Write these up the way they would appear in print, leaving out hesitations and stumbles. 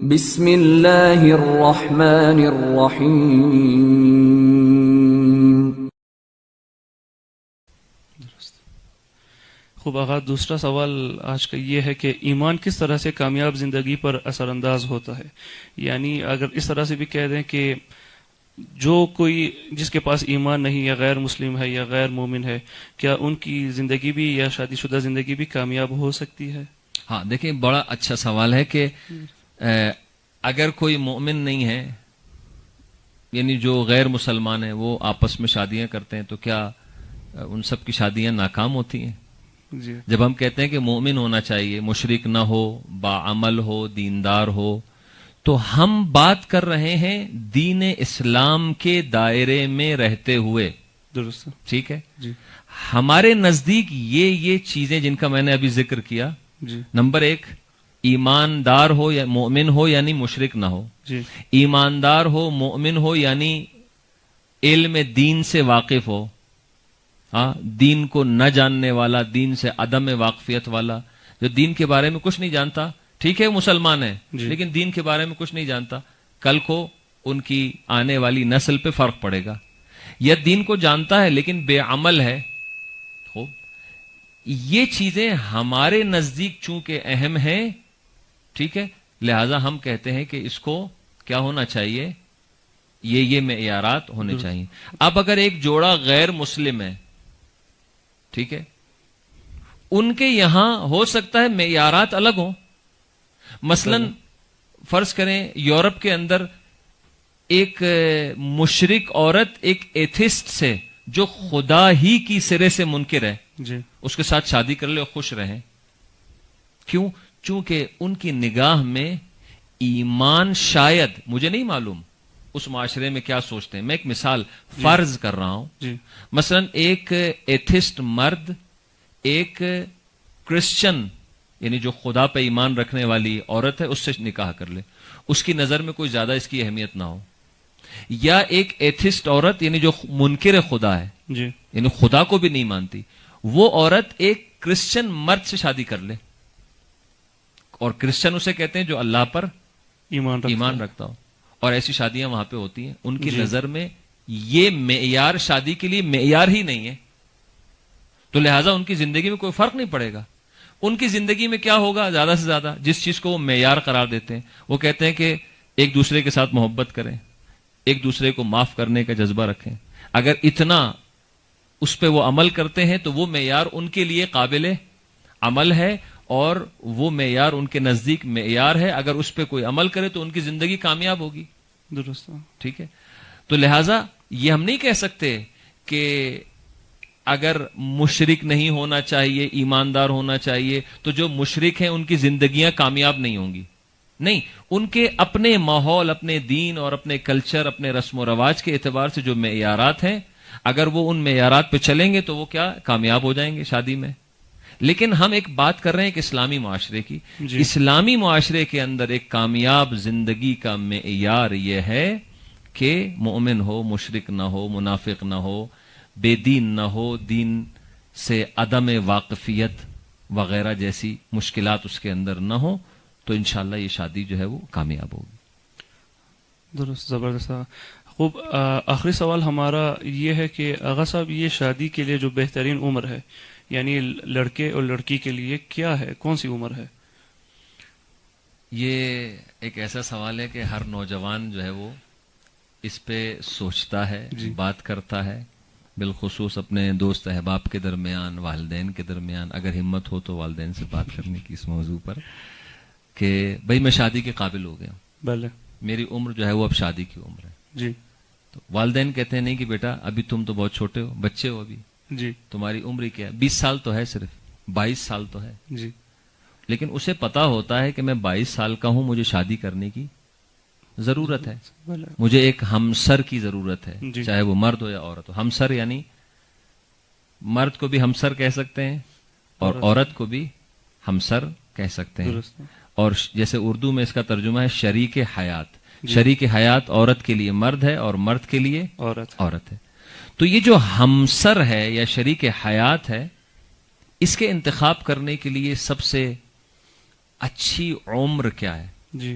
بسم اللہ الرحمن الرحیم. خوب آغاز. دوسرا سوال آج کا یہ ہے کہ ایمان کس طرح سے کامیاب زندگی پر اثر انداز ہوتا ہے؟ یعنی اگر اس طرح سے بھی کہہ دیں کہ جو کوئی جس کے پاس ایمان نہیں یا غیر مسلم ہے یا غیر مومن ہے، کیا ان کی زندگی بھی یا شادی شدہ زندگی بھی کامیاب ہو سکتی ہے؟ ہاں دیکھیں، بڑا اچھا سوال ہے کہ اگر کوئی مومن نہیں ہے، یعنی جو غیر مسلمان ہیں، وہ آپس میں شادیاں کرتے ہیں تو کیا ان سب کی شادیاں ناکام ہوتی ہیں؟ جی. جب ہم کہتے ہیں کہ مومن ہونا چاہیے، مشرک نہ ہو، باعمل ہو، دیندار ہو، تو ہم بات کر رہے ہیں دین اسلام کے دائرے میں رہتے ہوئے. درست. ٹھیک ہے. جی. ہمارے نزدیک یہ چیزیں جن کا میں نے ابھی ذکر کیا، جی. نمبر ایک، ایماندار ہو یا مومن ہو یعنی مشرک نہ ہو. جی. ایماندار ہو، مومن ہو یعنی علم دین سے واقف ہو، ہاں، دین کو نہ جاننے والا، دین سے عدم واقفیت والا، جو دین کے بارے میں کچھ نہیں جانتا. ٹھیک ہے مسلمان ہے جی. لیکن دین کے بارے میں کچھ نہیں جانتا، کل کو ان کی آنے والی نسل پہ فرق پڑے گا. یا دین کو جانتا ہے لیکن بے عمل ہے. خوب، یہ چیزیں ہمارے نزدیک چونکہ اہم ہیں، ٹھیک ہے، لہذا ہم کہتے ہیں کہ اس کو کیا ہونا چاہیے، یہ معیارات ہونے چاہیے. اب اگر ایک جوڑا غیر مسلم ہے، ٹھیک ہے، ان کے یہاں ہو سکتا ہے معیارات الگ ہوں. مثلا فرض کریں یورپ کے اندر ایک مشرک عورت ایک ایتھسٹ سے جو خدا ہی کی سرے سے منکر ہے، جی، اس کے ساتھ شادی کر لے اور خوش رہیں. کیوں؟ چونکہ ان کی نگاہ میں ایمان، شاید، مجھے نہیں معلوم اس معاشرے میں کیا سوچتے ہیں، میں ایک مثال فرض کر رہا ہوں. جی. مثلا ایک ایتھسٹ مرد ایک کرسچن یعنی جو خدا پہ ایمان رکھنے والی عورت ہے اس سے نکاح کر لے، اس کی نظر میں کوئی زیادہ اس کی اہمیت نہ ہو. یا ایک ایتھسٹ عورت یعنی جو منکر خدا ہے، جی، یعنی خدا کو بھی نہیں مانتی، وہ عورت ایک کرسچن مرد سے شادی کر لے، اور کرسچن اسے کہتے ہیں جو اللہ پر ایمان رکھتا ہو، اور ایسی شادیاں وہاں پہ ہوتی ہیں. ان کی نظر میں یہ معیار شادی کے لیے معیار ہی نہیں ہے، تو لہٰذا ان کی زندگی میں کوئی فرق نہیں پڑے گا. ان کی زندگی میں کیا ہوگا؟ زیادہ سے زیادہ جس چیز کو وہ معیار قرار دیتے ہیں، وہ کہتے ہیں کہ ایک دوسرے کے ساتھ محبت کریں، ایک دوسرے کو معاف کرنے کا جذبہ رکھیں. اگر اتنا اس پہ وہ عمل کرتے ہیں تو وہ معیار ان کے لیے قابل عمل ہے، اور وہ معیار ان کے نزدیک معیار ہے. اگر اس پہ کوئی عمل کرے تو ان کی زندگی کامیاب ہوگی. درست. ٹھیک ہے. تو لہٰذا یہ ہم نہیں کہہ سکتے کہ اگر مشرک نہیں ہونا چاہیے، ایماندار ہونا چاہیے، تو جو مشرک ہیں ان کی زندگیاں کامیاب نہیں ہوں گی. نہیں، ان کے اپنے ماحول، اپنے دین اور اپنے کلچر، اپنے رسم و رواج کے اعتبار سے جو معیارات ہیں، اگر وہ ان معیارات پہ چلیں گے تو وہ کیا کامیاب ہو جائیں گے شادی میں. لیکن ہم ایک بات کر رہے ہیں کہ اسلامی معاشرے کی. جی. اسلامی معاشرے کے اندر ایک کامیاب زندگی کا معیار یہ ہے کہ مومن ہو، مشرک نہ ہو، منافق نہ ہو، بے دین نہ ہو، دین سے عدم واقفیت وغیرہ جیسی مشکلات اس کے اندر نہ ہو، تو انشاءاللہ یہ شادی جو ہے وہ کامیاب ہوگی. درست. زبردست. خوب. آخری سوال ہمارا یہ ہے کہ آغا صاحب، یہ شادی کے لیے جو بہترین عمر ہے، یعنی لڑکے اور لڑکی کے لیے کیا ہے، کون سی عمر ہے؟ یہ ایک ایسا سوال ہے کہ ہر نوجوان جو ہے وہ اس پہ سوچتا ہے، جی. بات کرتا ہے، بالخصوص اپنے دوست احباب کے درمیان، والدین کے درمیان، اگر ہمت ہو تو والدین سے بات کرنے کی اس موضوع پر کہ بھئی میں شادی کے قابل ہو گیا ہوں، بلے، میری عمر جو ہے وہ اب شادی کی عمر ہے. جی. تو والدین کہتے ہیں نہیں کہ بیٹا ابھی تم تو بہت چھوٹے ہو، بچے ہو، ابھی جی. تمہاری عمر کیا ہے، 20 سال تو ہے، صرف 22 سال تو ہے. جی. لیکن اسے پتا ہوتا ہے کہ میں 22 سال کا ہوں، مجھے شادی کرنے کی ضرورت ہے، بلے. مجھے ایک ہمسر کی ضرورت ہے. جی. چاہے وہ مرد ہو یا عورت ہو. ہمسر یعنی مرد کو بھی ہمسر کہہ سکتے ہیں اور عورت کو بھی ہمسر کہہ سکتے ہیں. درست. اور جیسے اردو میں اس کا ترجمہ ہے شریک حیات. شریک حیات عورت کے لیے مرد ہے اور مرد کے لیے عورت ہے. تو یہ جو ہمسر ہے یا شریک حیات ہے، اس کے انتخاب کرنے کے لیے سب سے اچھی عمر کیا ہے؟ جی.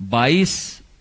22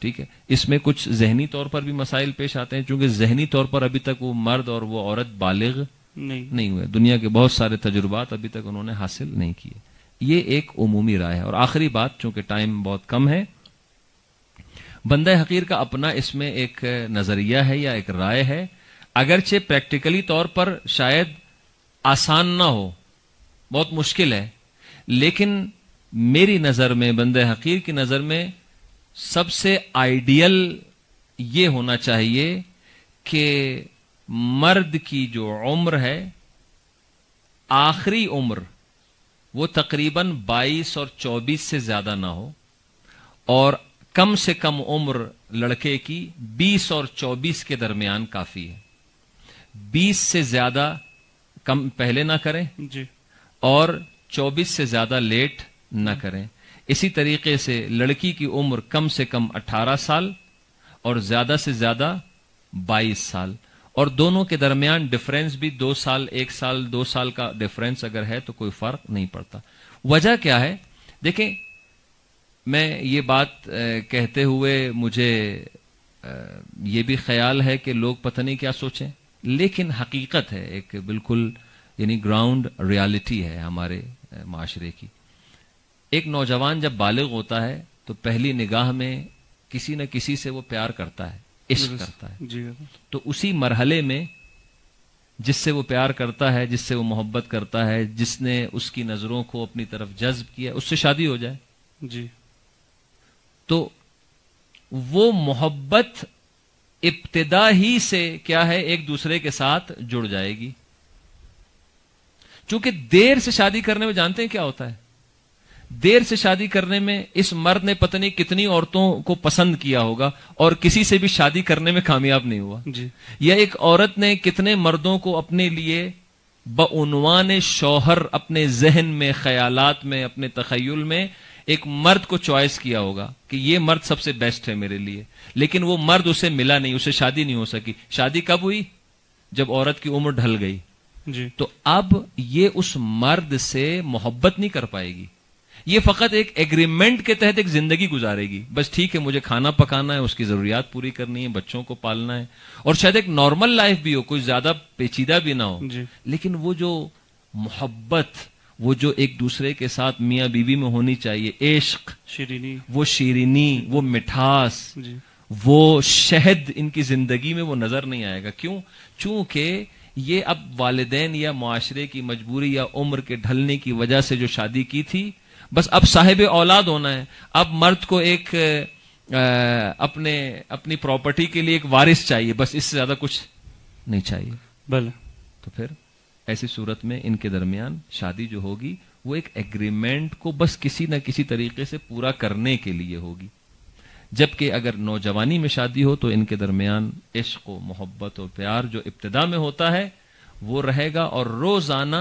ٹھیک ہے. اس میں کچھ ذہنی طور پر بھی مسائل پیش آتے ہیں چونکہ ذہنی طور پر ابھی تک وہ مرد اور وہ عورت بالغ نہیں ہوئے. دنیا کے بہت سارے تجربات ابھی تک انہوں نے حاصل نہیں کیے. یہ ایک عمومی رائے ہے. اور آخری بات، چونکہ ٹائم بہت کم ہے، بندہ حقیر کا اپنا اس میں ایک نظریہ ہے یا ایک رائے ہے، اگرچہ پریکٹیکلی طور پر شاید آسان نہ ہو، بہت مشکل ہے، لیکن میری نظر میں، بندہ حقیر کی نظر میں سب سے آئیڈیل یہ ہونا چاہیے کہ مرد کی جو عمر ہے، آخری عمر، وہ تقریباً 22 اور 24 سے زیادہ نہ ہو، اور کم سے کم عمر لڑکے کی 20 اور 24 کے درمیان کافی ہے. 20 سے زیادہ کم پہلے نہ کریں جی، اور 24 سے زیادہ لیٹ نہ کریں. اسی طریقے سے لڑکی کی عمر کم سے کم 18 سال اور زیادہ سے زیادہ 22 سال، اور دونوں کے درمیان ڈفرینس بھی 2 سال 1 سال 2 سال کا ڈفرینس اگر ہے تو کوئی فرق نہیں پڑتا. وجہ کیا ہے؟ دیکھیں، میں یہ بات کہتے ہوئے مجھے یہ بھی خیال ہے کہ لوگ پتہ نہیں کیا سوچیں، لیکن حقیقت ہے، ایک بالکل یعنی گراؤنڈ ریالٹی ہے ہمارے معاشرے کی. ایک نوجوان جب بالغ ہوتا ہے تو پہلی نگاہ میں کسی نہ کسی سے وہ پیار کرتا ہے، عشق کرتا ہے. تو اسی مرحلے میں جس سے وہ پیار کرتا ہے، جس سے وہ محبت کرتا ہے، جس نے اس کی نظروں کو اپنی طرف جذب کیا، اس سے شادی ہو جائے جی، تو وہ محبت ابتدا ہی سے کیا ہے، ایک دوسرے کے ساتھ جڑ جائے گی. چونکہ دیر سے شادی کرنے میں جانتے ہیں کیا ہوتا ہے؟ دیر سے شادی کرنے میں اس مرد نے پتہ نہیں کتنی عورتوں کو پسند کیا ہوگا اور کسی سے بھی شادی کرنے میں کامیاب نہیں ہوا جی. یا ایک عورت نے کتنے مردوں کو اپنے لیے بعنوان شوہر اپنے ذہن میں، خیالات میں، اپنے تخیل میں ایک مرد کو چوائس کیا ہوگا کہ یہ مرد سب سے بیسٹ ہے میرے لیے، لیکن وہ مرد اسے ملا نہیں، اسے شادی نہیں ہو سکی. شادی کب ہوئی؟ جب عورت کی عمر ڈھل گئی جی. تو اب یہ اس مرد سے محبت نہیں کر پائے گی، یہ فقط ایک ایگریمنٹ کے تحت ایک زندگی گزارے گی. بس ٹھیک ہے، مجھے کھانا پکانا ہے، اس کی ضروریات پوری کرنی ہے، بچوں کو پالنا ہے، اور شاید ایک نارمل لائف بھی ہو، کوئی زیادہ پیچیدہ بھی نہ ہو جی. لیکن وہ جو محبت، وہ جو ایک دوسرے کے ساتھ میاں بیوی میں ہونی چاہیے، عشق، شیرینی، وہ شیرینی، وہ مٹھاس، جی. وہ شہد ان کی زندگی میں وہ نظر نہیں آئے گا. کیوں؟ چونکہ یہ اب والدین یا معاشرے کی مجبوری یا عمر کے ڈھلنے کی وجہ سے جو شادی کی تھی، بس اب صاحب اولاد ہونا ہے. اب مرد کو ایک اپنی پراپرٹی کے لیے ایک وارث چاہیے، بس اس سے زیادہ کچھ نہیں چاہیے. بلے. تو پھر ایسی صورت میں ان کے درمیان شادی جو ہوگی وہ ایک ایگریمنٹ کو بس کسی نہ کسی طریقے سے پورا کرنے کے لیے ہوگی. جبکہ اگر نوجوانی میں شادی ہو تو ان کے درمیان عشق و محبت و پیار جو ابتدا میں ہوتا ہے وہ رہے گا، اور روزانہ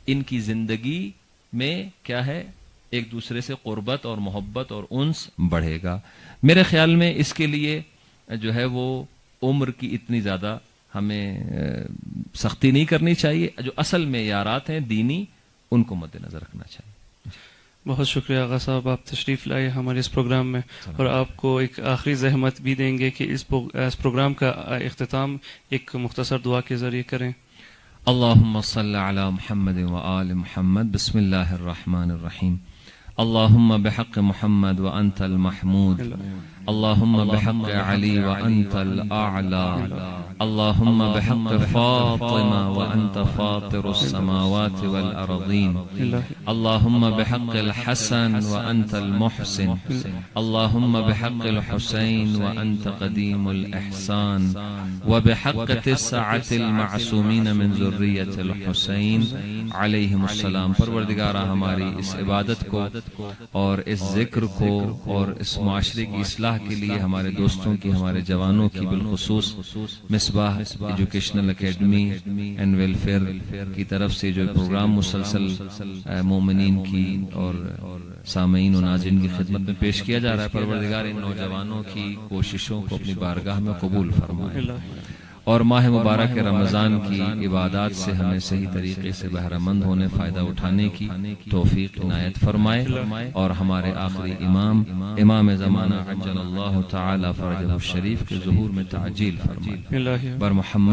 ان کی زندگی میں کیا ہے، ایک دوسرے سے قربت اور محبت اور انس بڑھے گا. میرے خیال میں اس کے لیے جو ہے وہ عمر کی اتنی زیادہ ہمیں سختی نہیں کرنی چاہیے. جو اصل معیارات ہیں دینی، ان کو مد نظر رکھنا چاہیے. بہت شکریہ آغا صاحب، آپ تشریف لائے ہمارے اس پروگرام میں، اور آپ کو ایک آخری زحمت بھی دیں گے کہ اس پروگرام کا اختتام ایک مختصر دعا کے ذریعے کریں. اللہم صلی علی محمد وآل محمد. بسم اللہ الرحمن الرحیم. اللہم بحق محمد وانت المحمود، اللہم بحق علی وانت الاعلی، اللہم بحق فاطمہ وانت فاطر السماوات والارضین، اللہم بحق الحسن وانت المحسن، اللہم بحق الحسین وانت قدیم الاحسان، وبحق تسعة المعصومین من ذریت الحسین علیہم السلام. پروردگارہ ہماری اس عبادت کو اور اس ذکر کو اور اس معاشرے کی اصلاح کے لیے ہمارے دوستوں کی، ہمارے جوانوں کی، بالخصوص Misbah educational academy and welfare کی طرف سے جو پروگرام مسلسل مومنین کی اور سامعین و ناظرین کی خدمت میں پیش کیا جا رہا ہے، پروردگار ان نوجوانوں کی کوششوں کو اپنی بارگاہ میں قبول فرمائے، اور ماہ مبارک رمضان کی عبادات سے ہمیں صحیح طریقے سے بہرہ مند ہونے فائدہ اٹھانے کی توفیق عنایت فرمائے، اور ہمارے آخری امام زمانہ عجل اللہ تعالی فرجہ الشریف کے ظہور میں تعجیل فرمائے۔ بر محمد